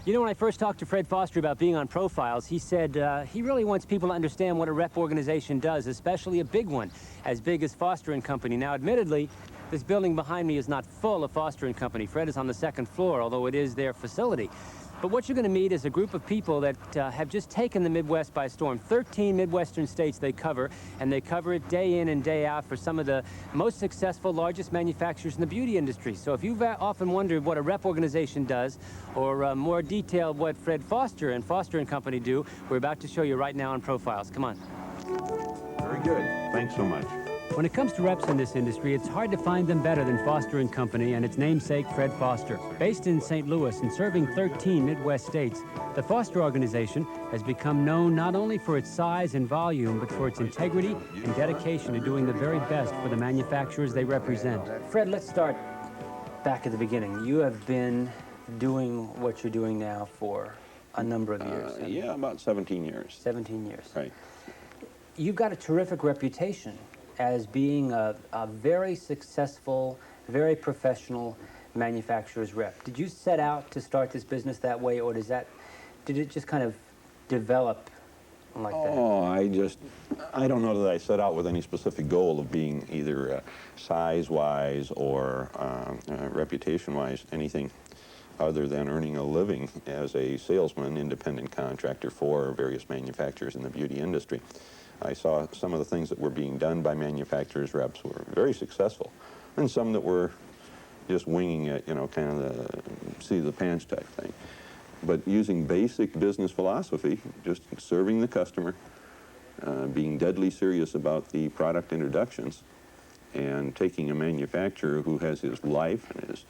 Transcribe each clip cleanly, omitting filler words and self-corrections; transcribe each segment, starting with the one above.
You know, when I first talked to Fred Foster about being on Profiles, he said he really wants people to understand what a rep organization does, especially a big one, as big as Foster and Company. Now, admittedly, this building behind me is not full of Foster and Company. Fred is on the second floor, although it is their facility. But what you're going to meet is a group of people that have just taken the Midwest by storm. 13 Midwestern states they cover, and they cover it day in and day out for some of the most successful, largest manufacturers in the beauty industry. So if you've often wondered what a rep organization does, or more detailed what Fred Foster and Foster and Company do, we're about to show you right now on Profiles. Come on. Very good. Thanks so much. When it comes to reps in this industry, it's hard to find them better than Foster and Company and its namesake, Fred Foster. Based in St. Louis and serving 13 Midwest states, the Foster organization has become known not only for its size and volume, but for its integrity and dedication to doing the very best for the manufacturers they represent. Fred, let's start back at the beginning. You have been doing what you're doing now for a number of years. Yeah, about 17 years. 17 years. Right. You've got a terrific reputation as being a very successful, very professional manufacturer's rep. Did you set out to start this business that way, or did it just kind of develop like that? Oh, I don't know that I set out with any specific goal of being either size-wise or reputation-wise anything other than earning a living as a salesman, independent contractor for various manufacturers in the beauty industry. I saw some of the things that were being done by manufacturers' reps were very successful, and some that were just winging it, you know, kind of the seat of the pants type thing. But using basic business philosophy, just serving the customer, being deadly serious about the product introductions, and taking a manufacturer who has his life and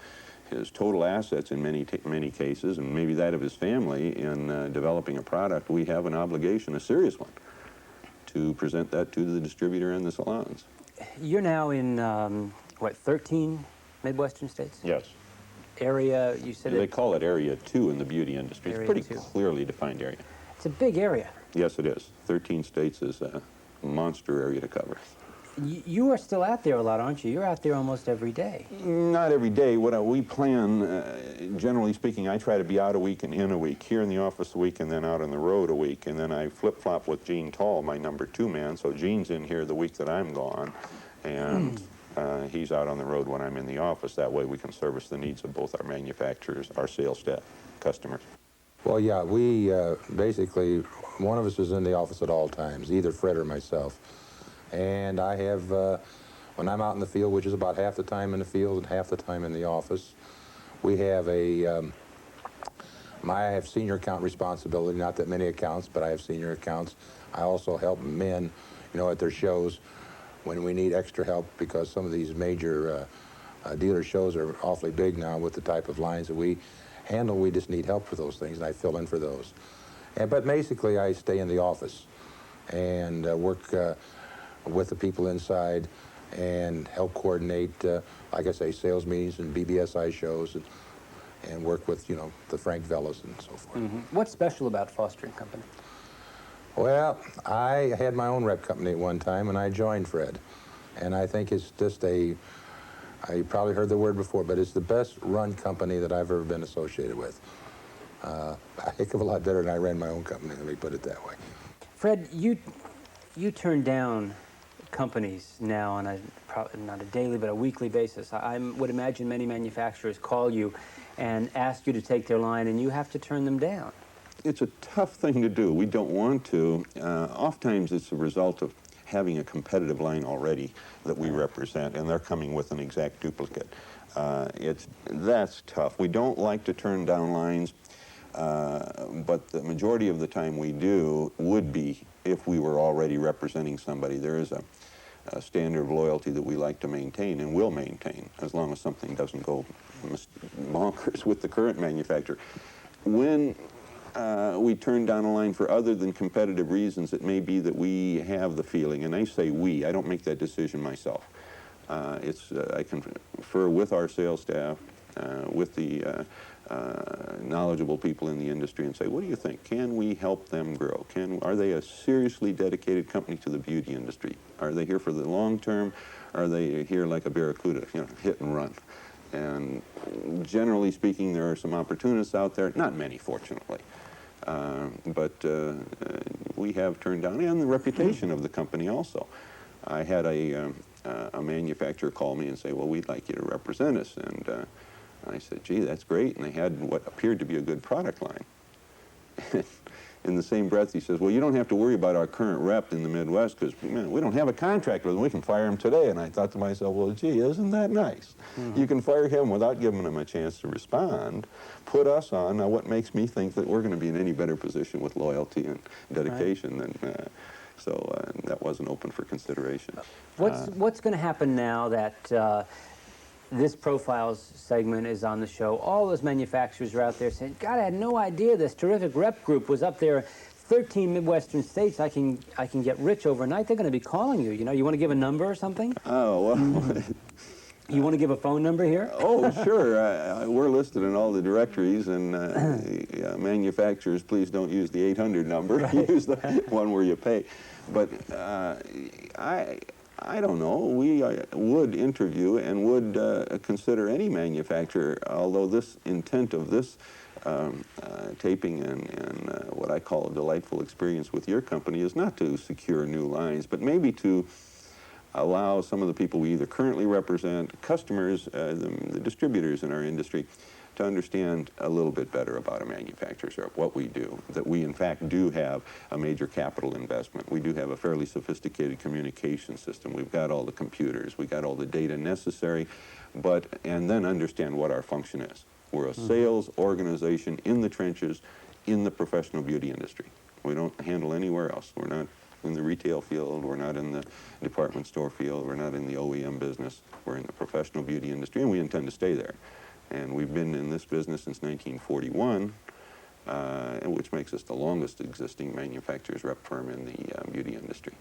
his total assets in many cases, and maybe that of his family, in developing a product, we have an obligation, a serious one, to present that to the distributor and the salons. You're now in, what, 13 Midwestern states? Yes. Area, you said They call it Area 2 in the beauty industry. It's a pretty clearly defined area. It's a big area. Yes, it is. 13 states is a monster area to cover. You are still out there a lot, aren't you? You're out there almost every day. Not every day. What we plan, generally speaking, I try to be out a week and in a week. Here in the office a week and then out on the road a week. And then I flip-flop with Gene Tall, my number 2 man. So Gene's in here the week that I'm gone. And he's out on the road when I'm in the office. That way we can service the needs of both our manufacturers, our sales staff, customers. Well, yeah, we basically, one of us is in the office at all times, either Fred or myself. And I have, when I'm out in the field, which is about half the time in the field and half the time in the office, we have I have senior account responsibility, not that many accounts, but I have senior accounts. I also help men, you know, at their shows when we need extra help, because some of these major dealer shows are awfully big now with the type of lines that we handle. We just need help for those things, and I fill in for those. But basically, I stay in the office and work with the people inside and help coordinate, like I say, sales meetings and BBSI shows, and work with, you know, the Frank Vellas and so forth. What's special about Foster and Company? Well, I had my own rep company at one time, and I joined Fred. And I think it's just you probably heard the word before, but it's the best run company that I've ever been associated with. A heck of a lot better than I ran my own company, let me put it that way. Fred, you turn down companies now on not a daily but a weekly basis. I would imagine many manufacturers call you and ask you to take their line, and you have to turn them down. It's a tough thing to do. We don't want to. Oftentimes it's a result of having a competitive line already that we represent, and they're coming with an exact duplicate. That's tough. We don't like to turn down lines, but the majority of the time we do would be if we were already representing somebody. There is a standard of loyalty that we like to maintain and will maintain as long as something doesn't go bonkers with the current manufacturer. When we turn down a line for other than competitive reasons, it may be that we have the feeling, and I say we, I don't make that decision myself. I confer with our sales staff, with the knowledgeable people in the industry, and say, what do you think? Can we help them grow? Are they a seriously dedicated company to the beauty industry? Are they here for the long term? Are they here like a barracuda, you know, hit and run? And generally speaking, there are some opportunists out there, not many, fortunately. But we have turned down, and the reputation of the company also. I had a manufacturer call me and say, well, we'd like you to represent us. And I said, gee, that's great. And they had what appeared to be a good product line. In the same breath, he says, well, you don't have to worry about our current rep in the Midwest because we don't have a contract with him. We can fire him today. And I thought to myself, well, gee, isn't that nice? Mm-hmm. You can fire him without giving him a chance to respond, put us on. Now, what makes me think that we're going to be in any better position with loyalty and dedication than... So that wasn't open for consideration. What's going to happen now that this Profiles segment is on the show? All those manufacturers are out there saying, God, I had no idea this terrific rep group was up there. 13 Midwestern states, I can get rich overnight. They're going to be calling you. You know, you want to give a number or something? Oh, well... You want to give a phone number here? Oh, sure. We're listed in all the directories, and manufacturers, please don't use the 800 number. Right. Use the one where you pay. But I don't know. We would interview and would consider any manufacturer, although this intent of this taping and what I call a delightful experience with your company is not to secure new lines, but maybe to allow some of the people we either currently represent, customers, the distributors in our industry, to understand a little bit better about a manufacturer's rep, what we do, that we in fact do have a major capital investment. We do have a fairly sophisticated communication system. We've got all the computers, we've got all the data necessary, and then understand what our function is. We're a sales organization in the trenches, in the professional beauty industry. We don't handle anywhere else. We're not in the retail field, we're not in the department store field, we're not in the OEM business, we're in the professional beauty industry, and we intend to stay there. And we've been in this business since 1941, which makes us the longest existing manufacturer's rep firm in the beauty industry.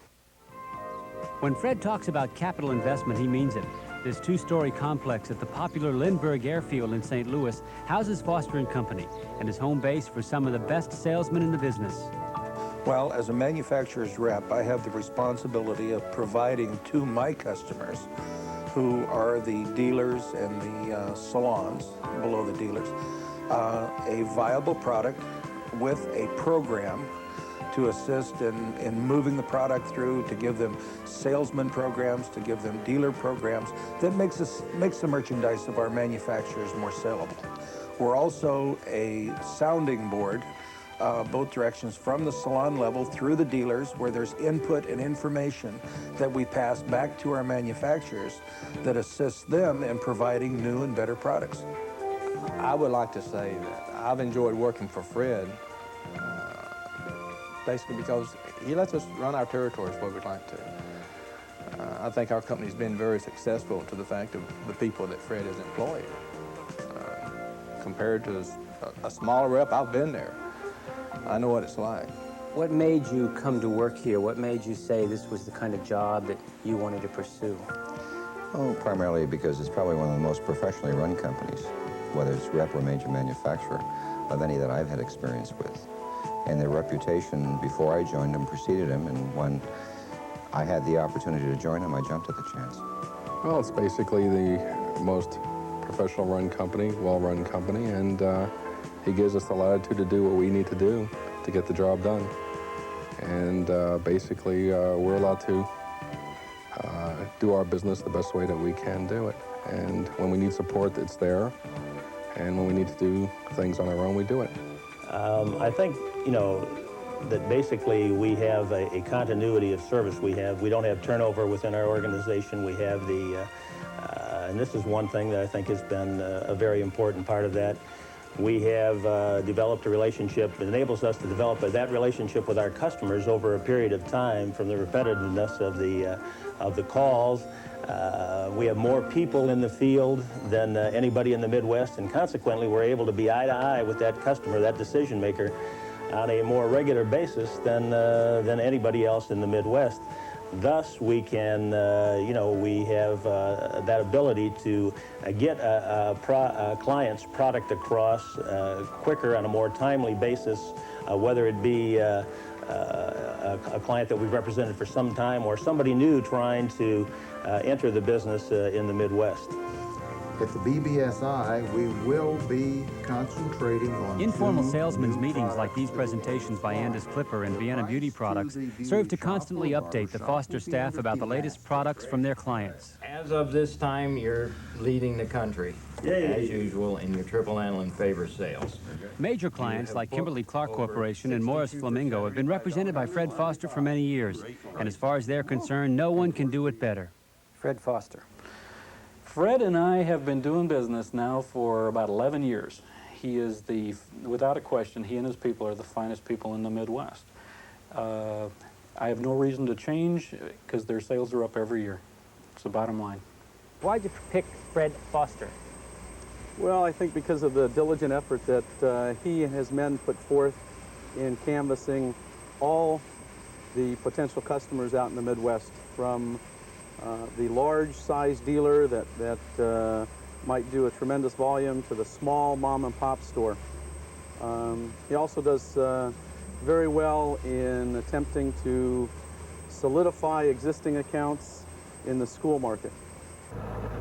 When Fred talks about capital investment, he means it. This two-story complex at the popular Lindbergh Airfield in St. Louis houses Foster & Company and is home base for some of the best salesmen in the business. Well, as a manufacturer's rep, I have the responsibility of providing to my customers, who are the dealers and the salons below the dealers, a viable product with a program to assist in moving the product through, to give them salesman programs, to give them dealer programs that makes the merchandise of our manufacturers more saleable. We're also a sounding board, both directions, from the salon level through the dealers, where there's input and information that we pass back to our manufacturers that assists them in providing new and better products. I would like to say that I've enjoyed working for Fred, basically because he lets us run our territories where we'd like to. I think our company's been very successful to the fact of the people that Fred has employed. Compared to a smaller rep, I've been there. I know what it's like. What made you come to work here? What made you say this was the kind of job that you wanted to pursue? Oh, primarily because it's probably one of the most professionally run companies, whether it's rep or major manufacturer, of any that I've had experience with. And their reputation before I joined them preceded them, and when I had the opportunity to join them, I jumped at the chance. Well, it's basically the most professional run company, well-run company, and he gives us the latitude to do what we need to do to get the job done. And basically, we're allowed to do our business the best way that we can do it. And when we need support, it's there. And when we need to do things on our own, we do it. I think, that basically we have a continuity of service. We don't have turnover within our organization. We have and this is one thing that I think has been a very important part of that. We have developed a relationship that enables us to develop that relationship with our customers over a period of time, from the repetitiveness of the calls. We have more people in the field than anybody in the Midwest, and consequently we're able to be eye to eye with that customer, that decision maker, on a more regular basis than anybody else in the Midwest. Thus, we can, we have that ability to get a client's product across quicker on a more timely basis, whether it be a client that we've represented for some time or somebody new trying to enter the business in the Midwest. At the BBSI, we will be concentrating on Informal two salesmen's new meetings like these products presentations by that Andis Clipper and Vienna Beauty Products to the beauty serve to shop constantly or update the barbershop Foster will be staff under about the latest P-Max. products from their clients. As of this time, you're leading the country, as usual, in your triple aniline favor sales. Major clients like Kimberly-Clark Corporation and Morris Flamingo have been represented by Fred Foster for many years, and as far as they're concerned, no one can do it better. Fred Foster. Fred and I have been doing business now for about 11 years. He is without a question, he and his people are the finest people in the Midwest. I have no reason to change because their sales are up every year. It's the bottom line. Why'd you pick Fred Foster? Well, I think because of the diligent effort that he and his men put forth in canvassing all the potential customers out in the Midwest, from the large-size dealer that might do a tremendous volume to the small mom-and-pop store. He also does very well in attempting to solidify existing accounts in the school market.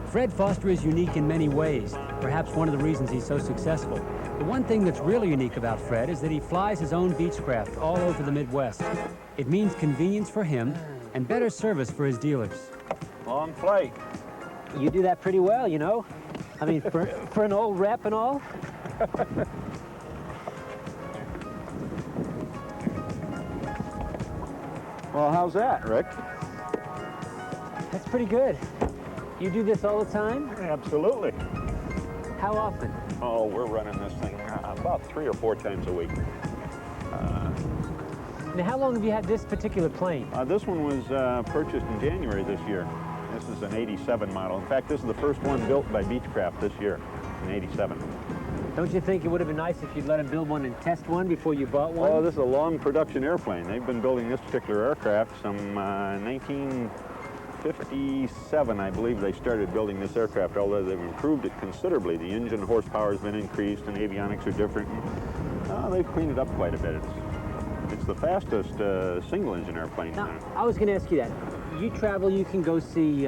Fred Foster is unique in many ways, perhaps one of the reasons he's so successful. The one thing that's really unique about Fred is that he flies his own Beechcraft all over the Midwest. It means convenience for him and better service for his dealers. Long flight. You do that pretty well, you know. I mean, for an old rep and all. Well, how's that, Rick? That's pretty good. You do this all the time? Absolutely. How often? Oh, we're running this thing about 3 or 4 times a week. Now, how long have you had this particular plane? This one was purchased in January this year. This is an 87 model. In fact, this is the first one built by Beechcraft this year, in 87. Don't you think it would have been nice if you'd let him build one and test one before you bought one? Oh, this is a long production airplane. They've been building this particular aircraft some 1957, I believe they started building this aircraft, although they've improved it considerably. The engine horsepower has been increased and avionics are different. They've cleaned it up quite a bit. It's the fastest single-engine airplane. Now, I was going to ask you that. You travel, you can go see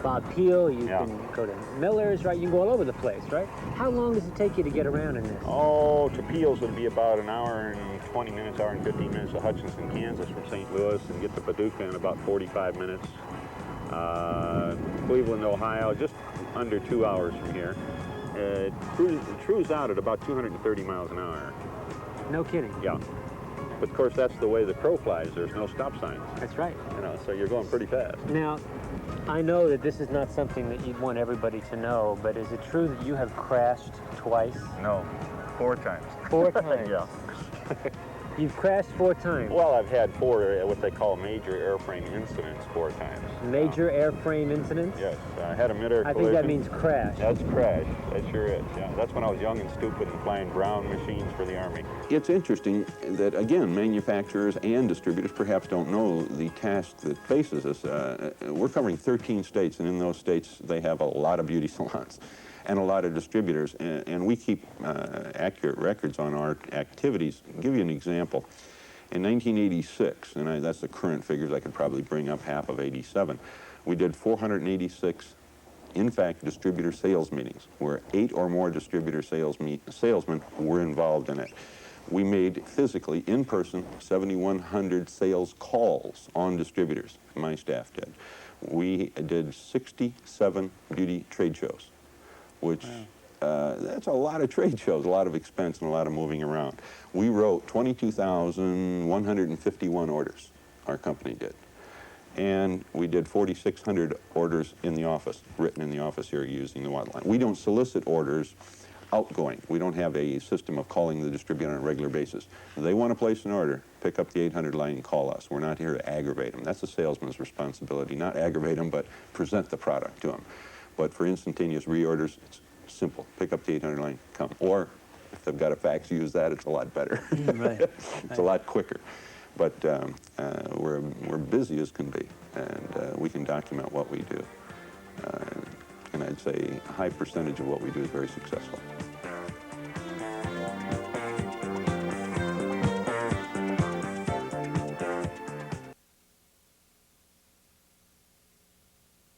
Bob Peel, you can go to Miller's, right? You can go all over the place, right? How long does it take you to get around in this? Oh, to Peel's would be about an hour and 20 minutes, hour and 15 minutes to Hutchinson, Kansas from St. Louis, and get to Paducah in about 45 minutes. Cleveland, Ohio, just under 2 hours from here. It cruises out at about 230 miles an hour. No kidding. Yeah. But of course, that's the way the crow flies. There's no stop signs. That's right. You know, so you're going pretty fast. Now, I know that this is not something that you'd want everybody to know, but is it true that you have crashed twice? No, 4 times. 4 times? Yeah. You've crashed 4 times? Well, I've had 4 what they call major airframe incidents 4 times. Major airframe incidents? Yes. I had a mid-air collision. I think that means crash. That's crash. That sure is. Yeah. That's when I was young and stupid and flying Brown machines for the Army. It's interesting that, again, manufacturers and distributors perhaps don't know the task that faces us. We're covering 13 states, and in those states, they have a lot of beauty salons and a lot of distributors, and we keep accurate records on our activities. I'll give you an example. In 1986, and that's the current figures, I could probably bring up half of 87, we did 486, in fact, distributor sales meetings, where 8 or more distributor salesmen were involved in it. We made physically, in person, 7,100 sales calls on distributors, my staff did. We did 67 beauty trade shows, which that's a lot of trade shows, a lot of expense, and a lot of moving around. We wrote 22,151 orders, our company did. And we did 4,600 orders in the office, written in the office here using the water line. We don't solicit orders outgoing. We don't have a system of calling the distributor on a regular basis. If they want to place an order, pick up the 800 line and call us. We're not here to aggravate them. That's a salesman's responsibility, not aggravate them, but present the product to them. But for instantaneous reorders, it's simple. Pick up the 800 line, come. Or if they've got a fax, use that. It's a lot better. Right. It's a lot quicker. But we're busy as can be, and we can document what we do. And I'd say a high percentage of what we do is very successful.